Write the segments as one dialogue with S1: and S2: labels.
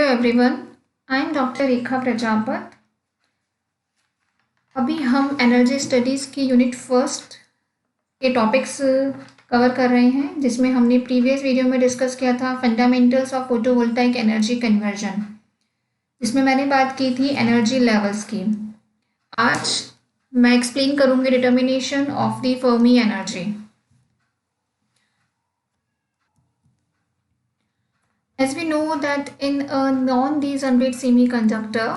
S1: Everyone, I am doctor रेखा प्रजापत। अभी हम energy studies की यूनिट फर्स्ट के टॉपिक्स कवर कर रहे हैं, जिसमें हमने प्रीवियस वीडियो में डिस्कस किया था fundamentals of photovoltaic energy conversion, जिसमें मैंने बात की थी एनर्जी लेवल्स की। आज मैं एक्सप्लेन करूँगी determination of the Fermi energy. As we know that in a non-degenerate semiconductor,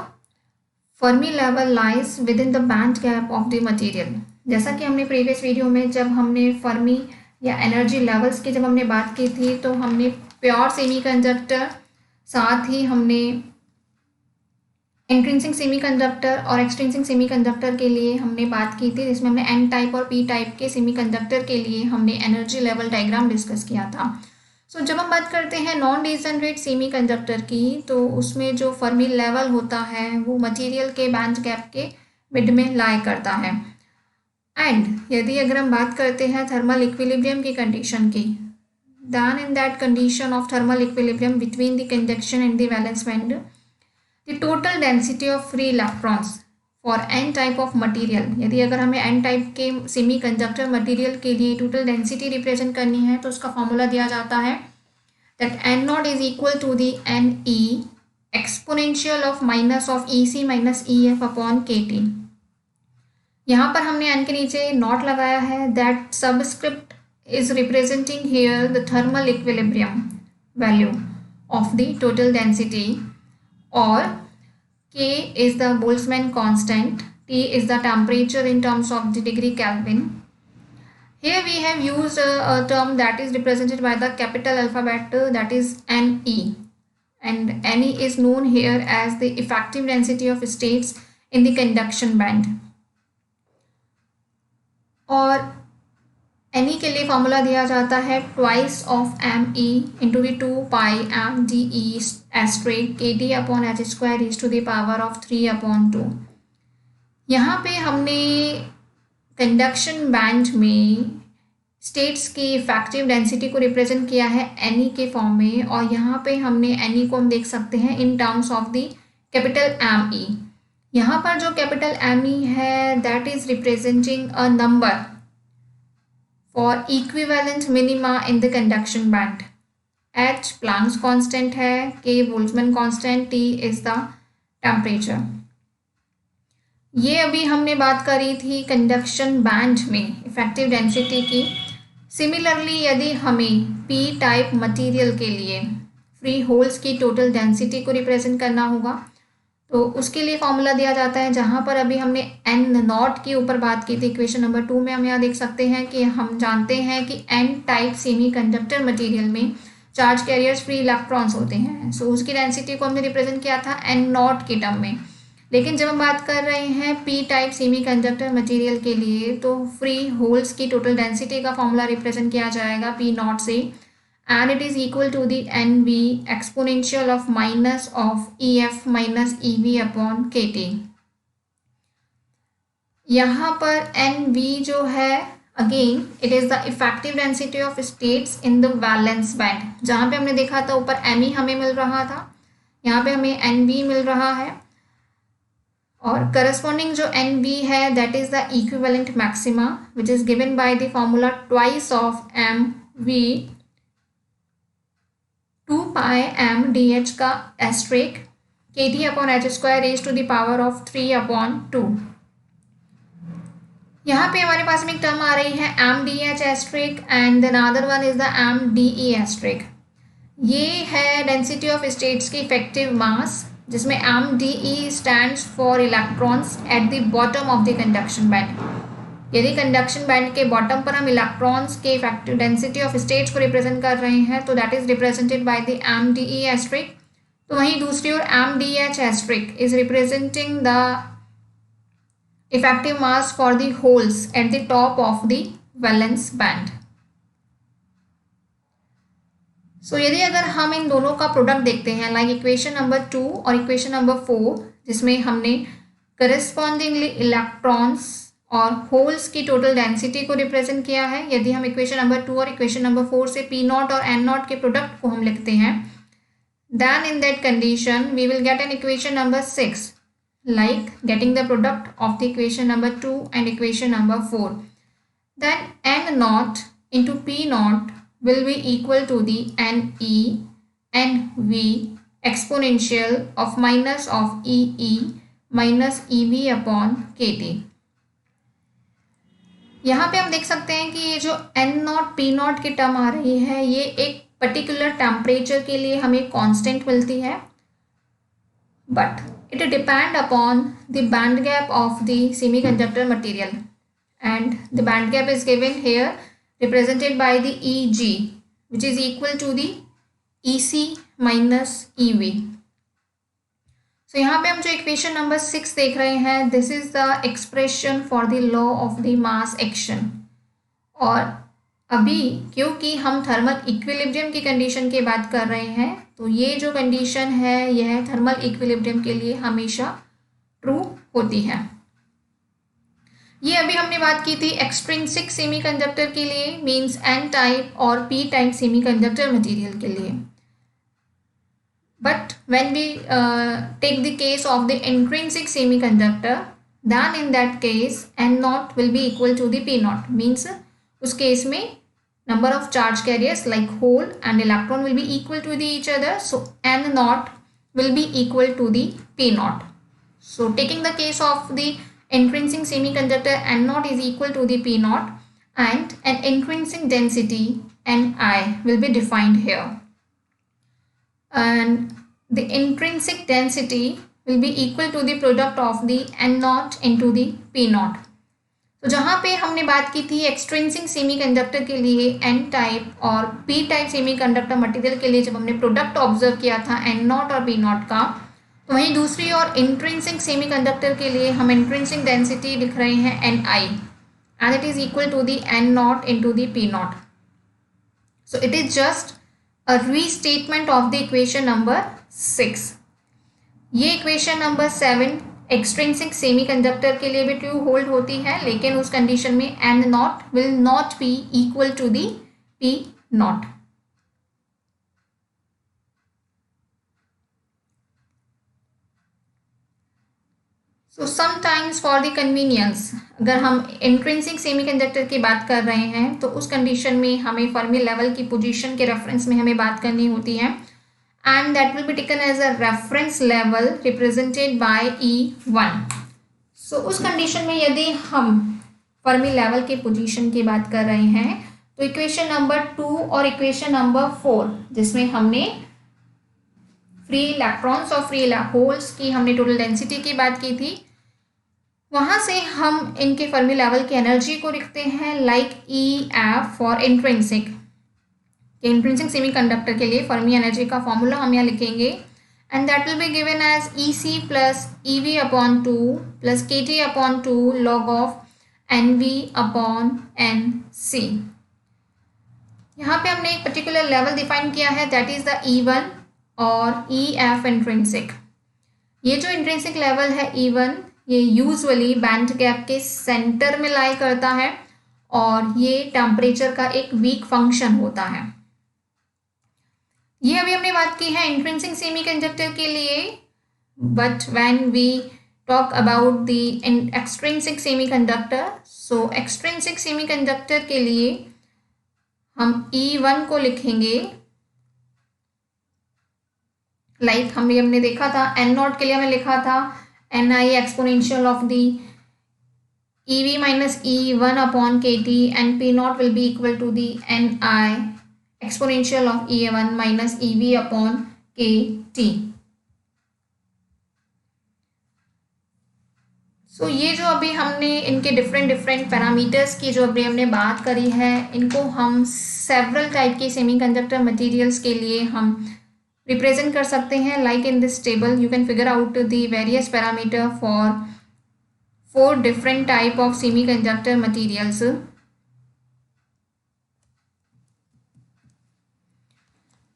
S1: Fermi level lies within the band gap of the material। जैसा कि हमने प्रीवियस वीडियो में जब हमने फर्मी या एनर्जी लेवल्स की जब हमने बात की थी, तो हमने प्योर सेमीकंडक्टर, साथ ही हमने इंट्रिंसिक सेमीकंडक्टर और एक्सट्रिंसिक सेमीकंडक्टर के लिए हमने बात की थी, जिसमें हमने एन टाइप और पी टाइप के सेमीकंडक्टर के लिए हमने एनर्जी लेवल डायग्राम डिस्कस किया था। जब हम बात करते हैं नॉन डिजेनरेट सेमीकंडक्टर की, तो उसमें जो फर्मी लेवल होता है वो मटेरियल के बैंड गैप के मिड में लाई करता है। एंड यदि अगर हम बात करते हैं थर्मल इक्विलिब्रियम की कंडीशन की, then in that condition of thermal equilibrium between the conduction and the valence band, the total density of free electrons for n type of material, यदि अगर हमें n टाइप के सेमीकंडक्टर मटेरियल के लिए total density represent करनी है, तो उसका फॉर्मूला दिया जाता है that n naught is equal to the ne exponential of minus of ec minus ef upon kt। यहाँ पर हमने n के नीचे नॉट लगाया है, that subscript is representing here the thermal equilibrium value of the total density, or K is the Boltzmann constant, T is the temperature in terms of the degree Kelvin. Here we have used a term that is represented by the capital alphabet, that is Ne, and Ne is known here as the effective density of states in the conduction band। और Ne के लिए formula दिया जाता है twice of Me into the 2 m dE asterisk kT upon h square is to the power of 3/2। यहाँ पे हमने conduction band में स्टेट्स की इफेक्टिव डेंसिटी को रिप्रेजेंट किया है Ne के फॉर्म में, और यहाँ पे हमने Ne को हम देख सकते हैं in terms of the capital Me। यहाँ पर जो कैपिटल Me है, that is representing a number for equivalent minima in the conduction band। H Planck's constant है, K Boltzmann constant, T is the temperature। ये अभी हमने बात करी थी कंडक्शन बैंड में इफेक्टिव डेंसिटी की। सिमिलरली यदि हमें P टाइप मटेरियल के लिए फ्री होल्स की टोटल डेंसिटी को रिप्रेजेंट करना होगा, तो उसके लिए फॉर्मूला दिया जाता है, जहाँ पर अभी हमने n नॉट के ऊपर बात की थी इक्वेशन नंबर 2 में। हम यहाँ देख सकते हैं कि हम जानते हैं कि n टाइप सेमीकंडक्टर मटेरियल में चार्ज कैरियर्स फ्री इलेक्ट्रॉन्स होते हैं। उसकी डेंसिटी को हमने रिप्रेजेंट किया था n नॉट के टर्म में। लेकिन जब हम बात कर रहे हैं p टाइप सेमीकंडक्टर मटेरियल के लिए, तो फ्री होल्स की टोटल डेंसिटी का फॉर्मूला रिप्रेजेंट किया जाएगा p नॉट से, and it is equal to the NV exponential of minus of EF minus EV upon KT। यहाँ पर NV जो है, again it is the effective density of states in the valence band। जहाँ पे हमने देखा था ऊपर Me हमें मिल रहा था, यहाँ पे हमें NV मिल रहा है, और corresponding जो NV है that is the equivalent maxima which is given by the formula twice of MV 2 m dH का asterisk kT upon h square raise to the power of 3/2। यहाँ पे हमारे पास में एक टर्म आ रही है mdh asterisk, and then other one is the mde asterisk. ये है डेंसिटी ऑफ स्टेट्स की इफेक्टिव मास, जिसमें mde stands for electrons at the bottom of the conduction band. यदि कंडक्शन बैंड के बॉटम पर हम इलेक्ट्रॉन्स के इफेक्टिव डेंसिटी ऑफ स्टेट्स को रिप्रेजेंट कर रहे हैं, तो that is represented by the mde asterisk. तो वहीं दूसरी ओर mdh asterisk is representing the effective mass for the holes at the top of the valence band. यदि अगर हम इन दोनों का प्रोडक्ट देखते हैं, लाइक इक्वेशन नंबर 2 और इक्वेशन नंबर 4, जिसमें हमने करस्पॉन्डिंगली इलेक्ट्रॉन्स और होल्स की टोटल डेंसिटी को रिप्रेजेंट किया है। यदि हम इक्वेशन नंबर 2 और इक्वेशन नंबर 4 से P नॉट और N नॉट के प्रोडक्ट को हम लिखते हैं, then in that condition we will get an equation number 6, like getting the product of the equation number 2 and equation number 4. Then n naught into p naught will be equal to the ne nv exponential of minus of ee minus ev upon kt. यहाँ पे हम देख सकते हैं कि ये जो n not P not की टर्म आ रही है, ये एक पर्टिकुलर टेम्परेचर के लिए हमें कांस्टेंट मिलती है, but it depend upon the band gap of the semiconductor material, and the band gap is given here represented by the Eg, which is equal to the Ec minus Ev. So यहाँ पे हम जो equation number 6 देख रहे हैं, this is the expression for the law of the mass action. और अभी क्योंकि हम थर्मल इक्विलिब्रियम की कंडीशन की बात कर रहे हैं, तो ये जो कंडीशन है यह थर्मल इक्विलिब्रियम के लिए हमेशा ट्रू होती है. ये अभी हमने बात की थी एक्सट्रिंसिक सेमीकंडक्टर के लिए, मींस एन टाइप और पी टाइप सेमीकंडक्टर मटेरियल के लिए. But when we take the case of the intrinsic semiconductor, then in that case n naught will be equal to the p naught, means उस case में number of charge carriers like hole and electron will be equal to the each other, so n naught will be equal to the p naught. So taking the case of the intrinsic semiconductor, n naught is equal to the p naught and an intrinsic density Ni will be defined here, and the intrinsic density will be equal to the product of the n naught into the p naught. तो जहाँ पे हमने बात की थी extrinsic semiconductor के लिए n type और p टाइप सेमीकंडक्टर मटेरियल के लिए जब हमने प्रोडक्ट ऑब्जर्व किया था n नॉट और p नॉट का, तो वहीं दूसरी ओर इंट्रिंसिक सेमीकंडक्टर के लिए हम इंट्रिंसिक डेंसिटी लिख रहे हैं Ni, and it is equal to the n naught into the p naught. So it is just a restatement of the equation number 6. ये इक्वेशन नंबर 7 एक्सट्रिंसिक सेमीकंडक्टर के लिए भी ट्रू होल्ड होती है, लेकिन उस कंडीशन में n not will not be equal to the p not. So sometimes for the convenience, अगर हम इंट्रिंसिक सेमीकंडक्टर की बात कर रहे हैं तो उस कंडीशन में हमें फर्मी लेवल की पोजीशन के रेफरेंस में हमें बात करनी होती है, and that will be taken as a reference level represented by E1. So उस कंडीशन में यदि हम फर्मी लेवल के पोजीशन की बात कर रहे हैं तो इक्वेशन नंबर 2 और इक्वेशन नंबर 4, जिसमें हमने फ्री इलेक्ट्रॉन्स और फ्री होल्स की हमने टोटल डेंसिटी की बात की थी, वहाँ से हम इनके फर्मी लेवल की एनर्जी को लिखते हैं like EF for intrinsic. Intrinsic semiconductor के लिए फर्मी एनर्जी का फॉर्मूला हम यहाँ लिखेंगे, and that will be given as EC plus EV upon 2 plus KT upon 2 log of NV upon NC. यहाँ पे हमने एक पर्टिकुलर लेवल डिफाइन किया है, दैट इज द E1 और EF इंट्रिंसिक. ये जो इंट्रिंसिक लेवल है E1, ये यूजुअली बैंड गैप के सेंटर में लाई करता है और ये टेम्परेचर का एक वीक फंक्शन होता है. ये अभी हमने बात की है इंट्रिंसिक सेमीकंडक्टर के लिए, but when we talk about the extrinsic semiconductor, so extrinsic semiconductor के लिए हम E1 को लिखेंगे लाइक हमने देखा था n नॉट के लिए हमें लिखा था Ni exponential of the EV minus E1 upon KT, and P not will be equal to the Ni exponential of E1 minus EV upon KT. So ये जो अभी हमने इनके डिफरेंट पैरामीटर्स की जो अभी हमने बात करी है, इनको हम सेवरल टाइप के सेमीकंडक्टर मटेरियल्स के लिए हम रिप्रेजेंट कर सकते हैं. Like in this table you can figure out the various parameter for 4 different type of semiconductor materials.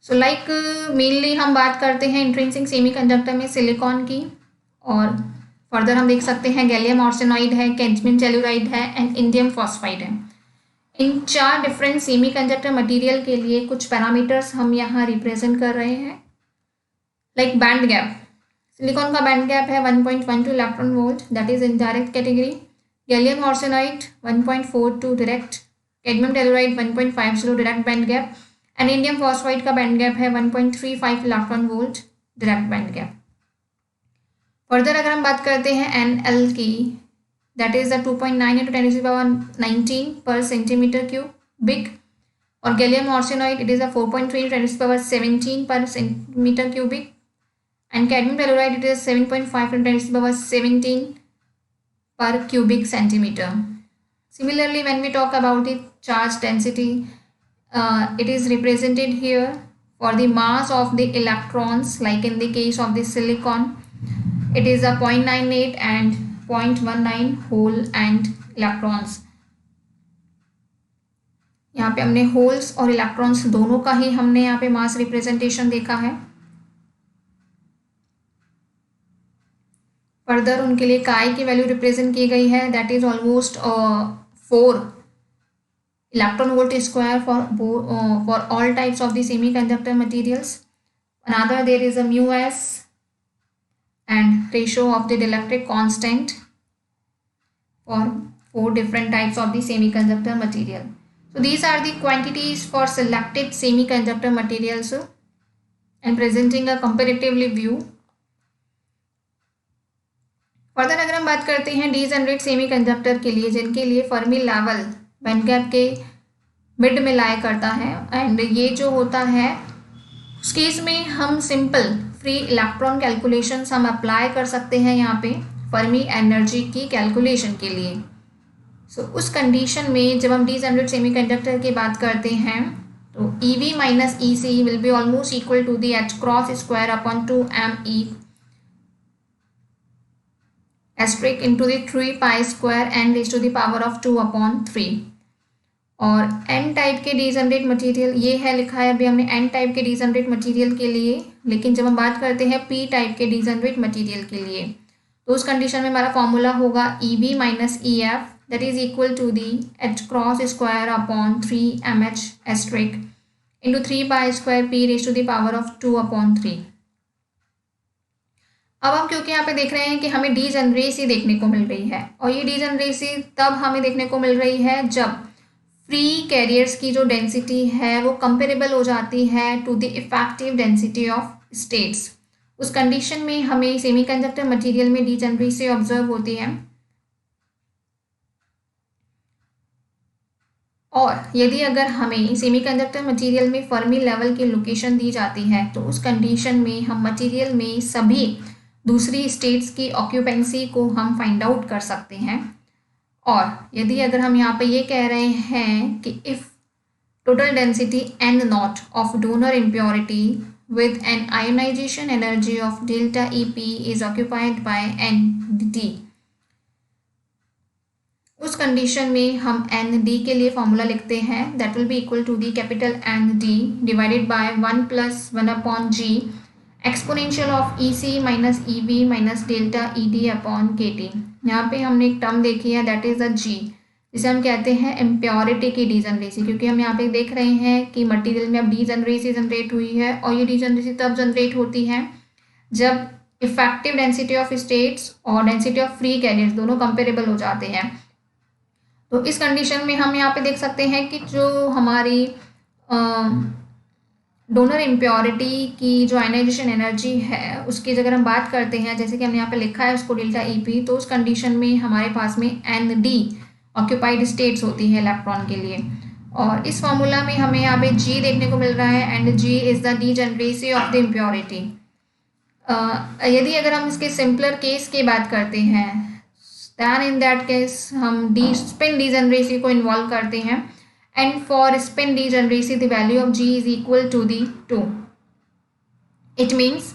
S1: So like mainly हम बात करते हैं इंट्रिंसिक सेमीकंडक्टर में सिलिकॉन की, और फर्दर हम देख सकते हैं गैलियम आर्सेनाइड है, कैडमियम टेलुराइड है एंड इंडियम फॉस्फाइड है. इन 4 डिफरेंट सेमीकंडक्टर मटेरियल के लिए कुछ पैरामीटर्स हम यहाँ रिप्रेजेंट कर रहे हैं. लाइक बैंड गैप, सिलिकॉन का बैंड गैप है 1.12 electron volt, that is in direct category. Gallium arsenide 1.42 direct, cadmium telluride 1.50 direct band gap, and indium phosphide का बैंड गैप है 1.35 electron volt direct band gap. Further अगर हम बात करते हैं NL की, that is the 2.9 into 10⁻19 per centimeter cubic, और gallium arsenide it is a 4.3 into 10⁻17 per centimeter cubic, and cadmium telluride it is 7.5 into 10⁻17 per cubic centimeter. Similarly, when we talk about the charge density, it is represented here for the mass of the electrons, like in the case of the silicon, it is a 0.98 and 0.19 hole and electrons. यहाँ पे हमने holes और electrons दोनों का ही हमने यहाँ पे मास representation देखा है. फर्दर उनके लिए काई की वैल्यू रिप्रेजेंट की गई है, that is almost 4 electron volt square for all types of the semiconductor materials. Another there is a mu s and ratio of the dielectric constant for 4 different types of the semiconductor material. So these are the quantities for selected semiconductor materials and presenting a comparatively view. Further अगर हम बात करते हैं degenerate semiconductor के लिए, जिनके लिए Fermi level band gap के मिड में लाया करता है, एंड ये जो होता है उस केस में हम सिंपल फ्री इलेक्ट्रॉन कैलकुलेशंस हम अप्लाई कर सकते हैं यहाँ पे फर्मी एनर्जी की कैलकुलेशन के लिए. सो उस कंडीशन में जब हम डीजेनरेट सेमीकंडक्टर की बात करते हैं तो EV minus EC will be almost equal to the H cross square upon 2ME asterisk into the 3 pi square n raise to the power of 2/3. और N टाइप के डीजेनरेट मटेरियल ये है लिखा है अभी हमने N टाइप के degenerate material के लिए, लेकिन जब हम बात करते हैं P टाइप के डीजेनरेट मटेरियल के लिए तो उस कंडीशन में हमारा फॉर्मूला होगा EB minus EF that is equal to the H cross square upon 3MH asterisk into 3 pi square P raise to the power of 2/3. अब हम क्योंकि यहाँ पे देख रहे हैं कि हमें डीजेनरेसी देखने को मिल रही है, और ये डीजेनरेसी तब हमें देखने को मिल रही है जब फ्री कैरियर्स की जो डेंसिटी है वो कंपेरेबल हो जाती है to the effective density of states. उस कंडीशन में हमें सेमीकंडक्टर मटेरियल में डीजेनरेसी ऑब्जर्व होती है. और यदि अगर हमें सेमीकंडक्टर मटेरियल में फर्मी लेवल की लोकेशन दी जाती है तो उस कंडीशन में हम मटेरियल में सभी दूसरी स्टेट्स की ऑक्यूपेंसी को हम फाइंड आउट कर सकते हैं. और यदि अगर हम यहाँ पे ये कह रहे हैं कि if total density N0 of donor impurity with an ionization energy of delta EP is occupied by ND, उस कंडीशन में हम ND के लिए फॉर्मूला लिखते हैं that will be equal to the capital ND divided by 1 + 1/G exponential of EC minus EV minus delta ED upon KT. यहाँ पे हमने एक टर्म देखी है दैट इज़ अ G, जिसे हम कहते हैं इम्प्योरिटी की डीजेनरेसी, क्योंकि हम यहाँ पे देख रहे हैं कि मटेरियल में अब डीजेनरेसी जनरेट हुई है, और ये डीजेनरेसी तब जनरेट होती है जब इफेक्टिव डेंसिटी ऑफ स्टेट्स और डेंसिटी ऑफ फ्री कैरियर्स दोनों कंपेरेबल हो जाते हैं. तो इस कंडीशन में हम यहाँ पे देख सकते हैं कि जो हमारी डोनर इम्प्योरिटी की जो आयनाइजेशन एनर्जी है उसकी अगर हम बात करते हैं, जैसे कि हमने यहाँ पे लिखा है उसको डेल्टा EP, तो उस कंडीशन में हमारे पास में ND ऑक्यूपाइड स्टेट्स होती है इलेक्ट्रॉन के लिए. और इस फॉर्मूला में हमें यहाँ पे G देखने को मिल रहा है, and G is the degeneracy of the impurity. यदि अगर हम इसके सिंपलर केस की बात करते हैं दैन इन दैट केस हम स्पिन डीजेनरेसी को इन्वॉल्व करते हैं, and for spin degeneracy the value of G is equal to the 2. It means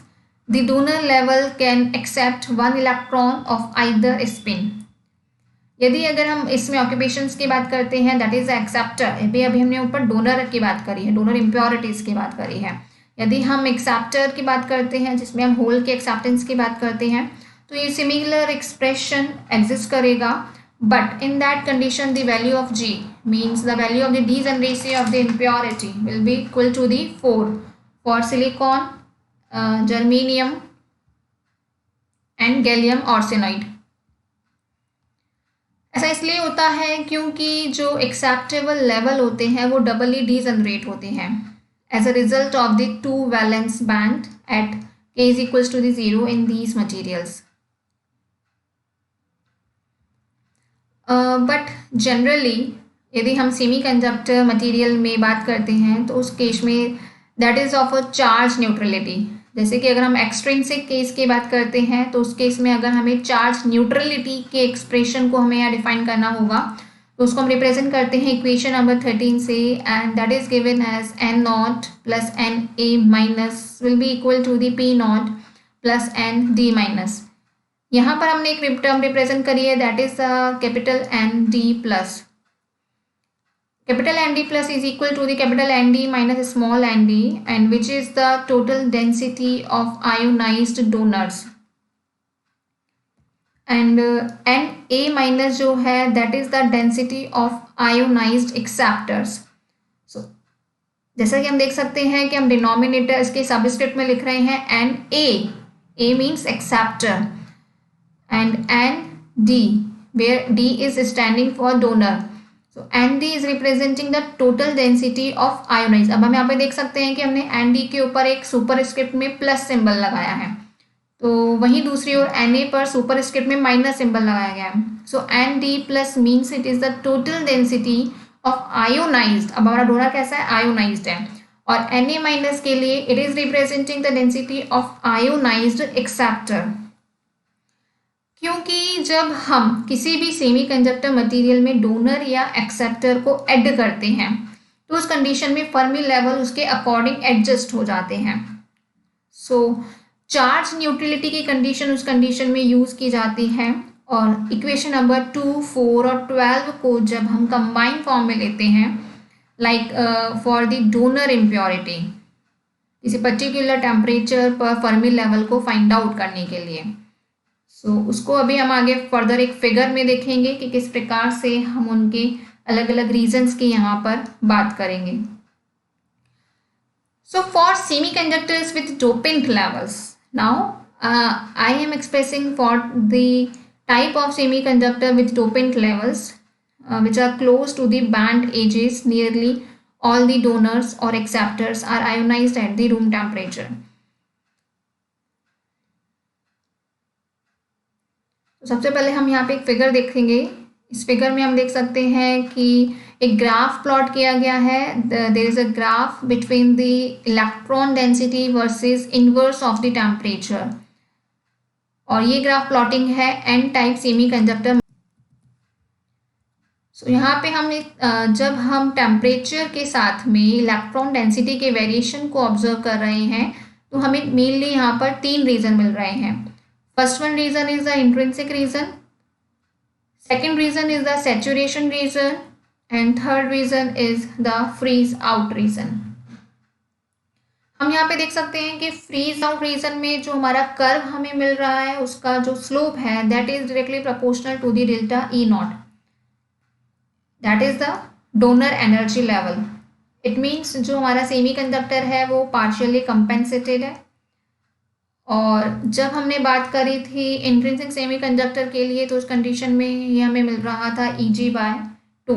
S1: the donor level can accept 1 electron of either spin. यदि अगर हम इसमें ऑक्यूपेशंस की बात करते हैं दैट इज एक्सेप्टर, अभी हमने ऊपर डोनर की बात करी है, डोनर इम्प्योरिटीज़ की बात करी है. यदि हम एक्सेप्टर की बात करते हैं जिसमें हम होल के एक्सेप्टेंस की बात करते हैं तो ये सिमिलर एक्सप्रेशन एग्जिस्ट करेगा, but in that condition the value of G means the value of the degeneration of the impurity will be equal to the 4 for silicon germanium and gallium arsenide. ऐसा इसलिए होता है क्योंकि जो acceptable level होते हैं वो डबली डीजनरेट होते हैं as a result of the two valence band at K is equals to the 0 in these materials. But generally यदि हम सेमी कंडक्टर मटीरियल में बात करते हैं तो उस केस में that is of a charge neutrality. जैसे कि अगर हम एक्सट्रिंसिक केस की बात करते हैं तो उस केस में अगर हमें चार्ज न्यूट्रलिटी के एक्सप्रेशन को हमें यहाँ डिफाइन करना होगा तो उसको हम रिप्रेजेंट करते हैं इक्वेशन नंबर 13 से, and that is given as n naught plus n a minus will be equal to the p naught plus n d minus. यहाँ पर हमने एक टर्म रिप्रेजेंट करी है that is capital n d plus. Capital ND plus is equal to the capital ND minus small nd, and which is the total density of ionized donors, and Na minus जो है that is the density of ionized acceptors. So जैसा कि हम देख सकते हैं कि हम डिनोमिनेटर इसके सबस्क्रिप्ट में लिख रहे हैं Na means acceptor and Nd where D is standing for donor. So Nd is representing the total density of ionized। अब हम यहाँ पे देख सकते हैं कि हमने Nd के ऊपर एक सुपर स्क्रिप्ट में प्लस सिंबल लगाया है, तो वहीं दूसरी ओर Na पर सुपर स्क्रिप्ट में माइनस सिंबल लगाया गया है। सो Nd plus means it is the total density of ionised. अब हमारा डोनर कैसा है, आयोनाइज्ड है, और Na माइनस के लिए it is representing the density of ionised acceptor. क्योंकि जब हम किसी भी सेमीकंडक्टर मटेरियल में डोनर या एक्सेप्टर को ऐड करते हैं तो उस कंडीशन में फर्मी लेवल उसके अकॉर्डिंग एडजस्ट हो जाते हैं। सो चार्ज न्यूट्रलिटी की कंडीशन उस कंडीशन में यूज़ की जाती है, और इक्वेशन नंबर 2, 4 और 12 को जब हम कंबाइन फॉर्म में लेते हैं like for the donor impurity किसी पर्टिकुलर टेम्परेचर पर फर्मी लेवल को फाइंड आउट करने के लिए, उसको अभी हम आगे फर्दर एक फिगर में देखेंगे कि किस प्रकार से हम उनके अलग अलग रीजंस की यहाँ पर बात करेंगे। So for semiconductors with dopant levels, now I am expressing for the type of semiconductor with dopant levels which are close to the band edges, nearly all the donors or acceptors are ionized at the room temperature. तो सबसे पहले हम यहाँ पे एक figure देखेंगे। इस figure में हम देख सकते हैं कि एक ग्राफ प्लॉट किया गया है। There is a graph between the electron density versus inverse of the temperature, और ये ग्राफ प्लॉटिंग है एन टाइप सेमीकंडक्टर। सो यहाँ पे हमने जब हम टेम्परेचर के साथ में इलेक्ट्रॉन डेंसिटी के वेरिएशन को ऑब्जर्व कर रहे हैं तो हमें मेनली यहाँ पर 3 रीज़न मिल रहे हैं। First one reason is the intrinsic reason, second reason is the saturation reason, and third reason is the freeze out reason. हम यहाँ पे देख सकते हैं कि फ्रीज आउट रीज़न में जो हमारा कर्व हमें मिल रहा है उसका जो स्लोप है that is directly proportional to the delta e naught, that is the donor energy level. It means जो हमारा सेमीकंडक्टर है वो पार्शियली कंपेंसेटेड है। और जब हमने बात करी थी इंट्रिंसिक सेमीकंडक्टर के लिए तो उस कंडीशन में ये हमें मिल रहा था Eg/2।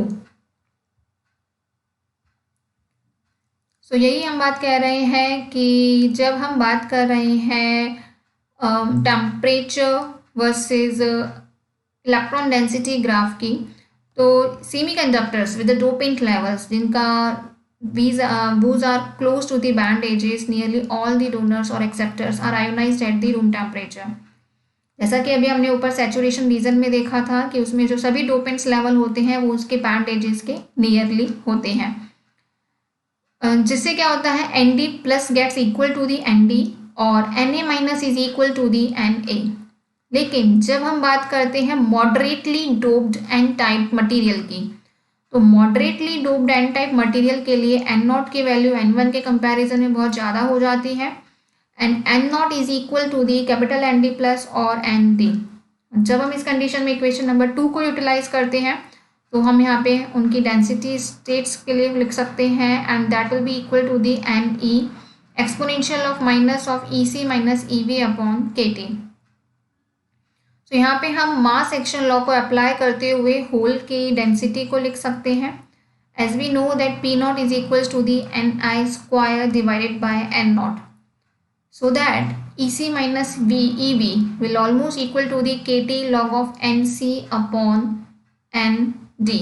S1: सो यही हम बात कह रहे हैं कि जब हम बात कर रहे हैं temperature versus electron density graph की, तो semiconductors with the dopant levels जिनका those are close to the band edges, nearly all the donors or acceptors are ionized at the room temperature। जैसा कि अभी हमने ऊपर सैचुरेशन रीजन में देखा था कि उसमें जो सभी डोपेंट्स लेवल होते हैं वो उसके बैंड एजेस के नियरली होते हैं, जिससे क्या होता है Nd plus gets equal to the Nd और Na minus is equal to the Na। लेकिन जब हम बात करते हैं moderately doped n type material की, तो moderately doped n type material के लिए N0 की वैल्यू N1 के कंपैरिजन में बहुत ज़्यादा हो जाती है, and N0 is equal to the capital Nd plus और Nd। जब हम इस कंडीशन में इक्वेशन नंबर 2 को यूटिलाइज करते हैं तो हम यहाँ पे उनकी डेंसिटी स्टेट्स के लिए लिख सकते हैं, and that will be equal to the Ne exponential of minus of EC minus EV upon KT। तो यहाँ पे हम मास एक्शन लॉ को अप्लाई करते हुए होल की डेंसिटी को लिख सकते हैं, as we know that P naught is equals to the NI square divided by N naught, so that EC minus EV will almost equal to the KT log of NC upon ND।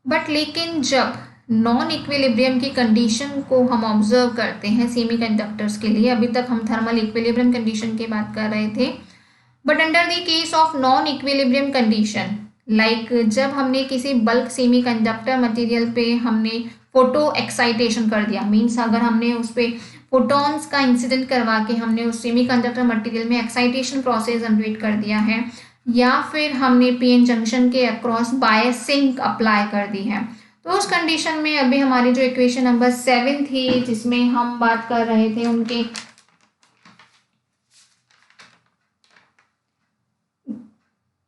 S1: But लेकिन जब non equilibrium की condition को हम observe करते हैं semiconductors के लिए, अभी तक हम थर्मल इक्विलिब्रियम कंडीशन की बात कर रहे थे, but under the case of non equilibrium condition, like जब हमने किसी बल्क सेमीकंडक्टर मटेरियल पे हमने फोटो एक्साइटेशन कर दिया, मीन्स अगर हमने उस पर फोटॉन्स का इंसिडेंट करवा के हमने उस सेमीकंडक्टर मटेरियल में एक्साइटेशन प्रोसेस जनरेट कर दिया है, या फिर हमने पीएन जंक्शन के अक्रॉस बायसिंग अप्लाई कर दी है, तो उस कंडीशन में अभी हमारी जो इक्वेशन नंबर 7 थी जिसमें हम बात कर रहे थे उनके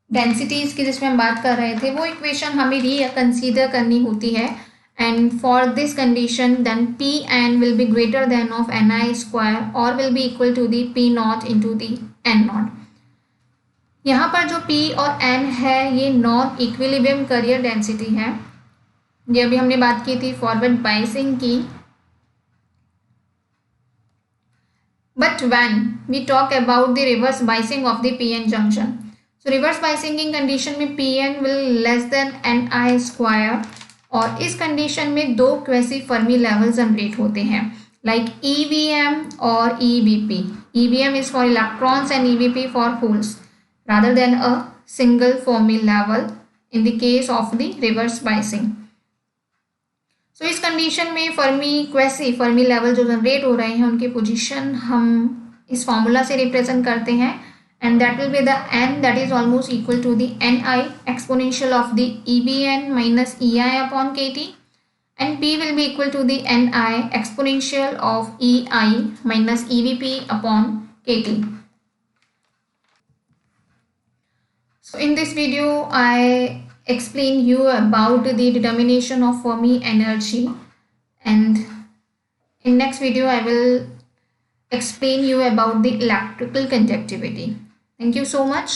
S1: डेंसिटीज की, जिसमें हम बात कर रहे थे, वो इक्वेशन हमें रीकंसीडर करनी होती है। And for this condition then Pn will be greater than of Ni square और will be equal to the P not into the N not. यहाँ पर जो P और N है ये नॉन इक्विलिब्रियम कैरियर डेंसिटी है, ये अभी हमने बात की थी फॉरवर्ड बायसिंग की। But when we talk about the reverse biasing of the PN junction, so reverse biasing condition में Pn will less than Ni square, और इस कंडीशन में दो क्वेसी फर्मी लेवल जनरेट होते हैं, लाइक EVM और EVP। EVM is for electrons and EVP for holes rather than a single Fermi level in the case of the reverse biasing। So इस condition में Fermi quasi Fermi level जो generate हो रहे हैं उनकी position हम इस फॉर्मूला से रिप्रेजेंट करते हैं, and that will be the N that is almost equal to the Ni exponential of the EBN minus EI upon KT, and P will be equal to the Ni exponential of EI minus EVP upon KT। So in this video I explain you about the determination of Fermi energy, and in next video I will explain you about the electrical conductivity। Thank you so much.